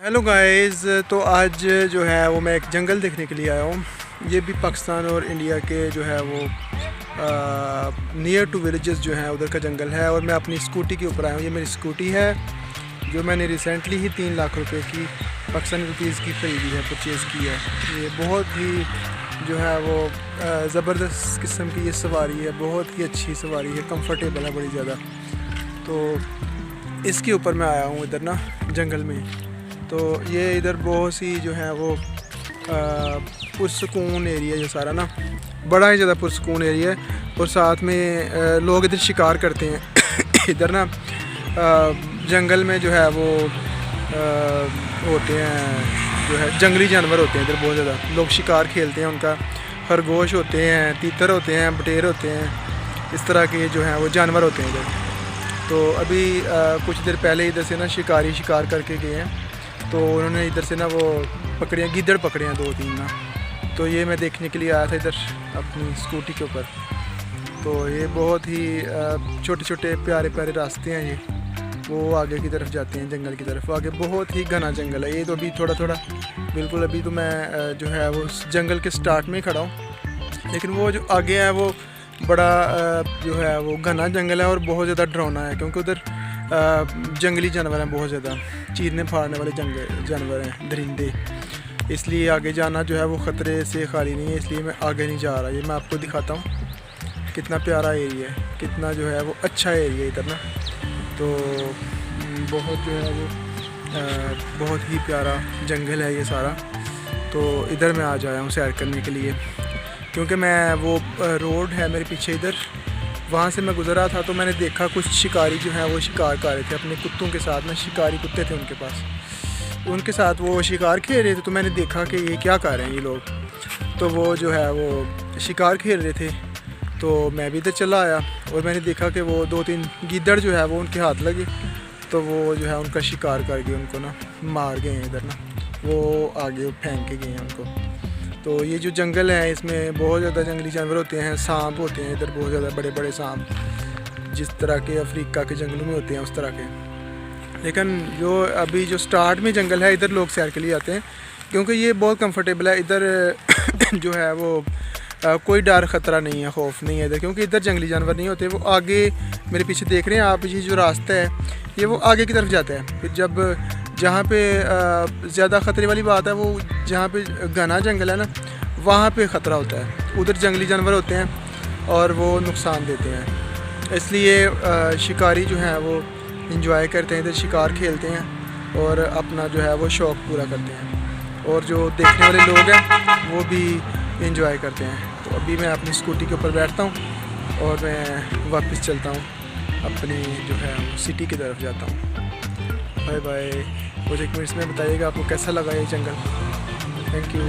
Hello guys, तो आज जो है वो मैं एक जंगल देखने के लिए आया हूँ। ये भी पाकिस्तान और इंडिया के जो है वो नियर टू विलेजेस जो हैं उधर का जंगल है। और मैं अपनी स्कूटी के ऊपर आया हूँ। ये मेरी स्कूटी है जो मैंने रिसेंटली ही 3 लाख रुपए की पाकिस्तानी रुपीज़ की ख़रीदी है, परचेज़ की है। ये बहुत ही जो है वो ज़बरदस्त किस्म की ये सवारी है, बहुत ही अच्छी सवारी है, कंफर्टेबल है बड़ी ज़्यादा। तो इसके ऊपर मैं आया हूँ इधर ना जंगल में। तो ये इधर बहुत सी जो है वो पुरसकून एरिया है सारा ना, बड़ा ही ज़्यादा पुरसकून एरिया है। और साथ में लोग इधर शिकार करते हैं इधर ना जंगल में जो है वो होते हैं, जो है जंगली जानवर होते हैं इधर बहुत ज़्यादा। लोग शिकार खेलते हैं उनका, खरगोश होते हैं, तीतर होते हैं, बटेर होते हैं, इस तरह के जो हैं वो जानवर होते हैं इधर। तो अभी कुछ देर पहले इधर से ना शिकारी शिकार करके गए हैं। तो उन्होंने इधर से ना वो पकड़ियाँ, गिद्दड़ पकड़े हैं 2-3 ना। तो ये मैं देखने के लिए आया था इधर अपनी स्कूटी के ऊपर। तो ये बहुत ही छोटे छोटे प्यारे प्यारे रास्ते हैं, ये वो आगे की तरफ जाते हैं जंगल की तरफ। आगे बहुत ही घना जंगल है। ये तो अभी थोड़ा थोड़ा बिल्कुल, अभी तो मैं जो है वो जंगल के स्टार्ट में ही खड़ा हूँ। लेकिन वो जो आगे है वो बड़ा जो है वो घना जंगल है और बहुत ज़्यादा डरावना है, क्योंकि उधर जंगली जानवर हैं, बहुत ज़्यादा चीरने फाड़ने वाले जानवर हैं, दरिंदे। इसलिए आगे जाना जो है वो ख़तरे से खाली नहीं है, इसलिए मैं आगे नहीं जा रहा। ये मैं आपको दिखाता हूँ कितना प्यारा एरिया है, कितना जो है वो अच्छा एरिया इधर ना। तो बहुत जो है वो बहुत ही प्यारा जंगल है ये सारा। तो इधर मैं आज आया हूँ सैर करने के लिए, क्योंकि मैं वो रोड है मेरे पीछे इधर, वहाँ से मैं गुज़रा था। तो मैंने देखा कुछ शिकारी जो हैं वो शिकार कर रहे थे अपने कुत्तों के साथ ना। शिकारी कुत्ते थे उनके पास, उनके साथ वो शिकार खेल रहे थे। तो मैंने देखा कि ये क्या कर रहे हैं ये लोग। तो वो जो है वो शिकार खेल रहे थे। तो मैं भी इधर चला आया और मैंने देखा कि वो 2-3 गिद्दड़ जो है वो उनके हाथ लगे। तो वो जो है उनका शिकार कर गए, उनको ना मार गए हैं इधर ना, वो आगे फेंक के गए हैं उनको। तो ये जो जंगल है इसमें बहुत ज़्यादा जंगली जानवर होते हैं, सांप होते हैं इधर बहुत ज़्यादा बड़े बड़े सांप, जिस तरह के अफ्रीका के जंगलों में होते हैं उस तरह के। लेकिन जो अभी जो स्टार्ट में जंगल है इधर लोग सैर के लिए आते हैं, क्योंकि ये बहुत कंफर्टेबल है इधर जो है वो कोई डर ख़तरा नहीं है, खौफ नहीं है इधर, क्योंकि इधर जंगली जानवर नहीं होते। वो आगे मेरे पीछे देख रहे हैं आप, ये जो रास्ता है ये वो आगे की तरफ जाता है। फिर जब जहाँ पे ज़्यादा ख़तरे वाली बात है वो जहाँ पे घना जंगल है ना, वहाँ पे ख़तरा होता है। उधर जंगली जानवर होते हैं और वो नुकसान देते हैं। इसलिए शिकारी जो हैं वो इंजॉय करते हैं, इधर शिकार खेलते हैं और अपना जो है वो शौक़ पूरा करते हैं। और जो देखने वाले लोग हैं वो भी इंजॉय करते हैं। तो अभी मैं अपनी स्कूटी के ऊपर बैठता हूँ और मैं वापस चलता हूँ अपनी जो है सिटी की तरफ जाता हूँ। Bye bye. मुझे कमेंट्स में बताइएगा आपको कैसा लगा ये जंगल। Thank you.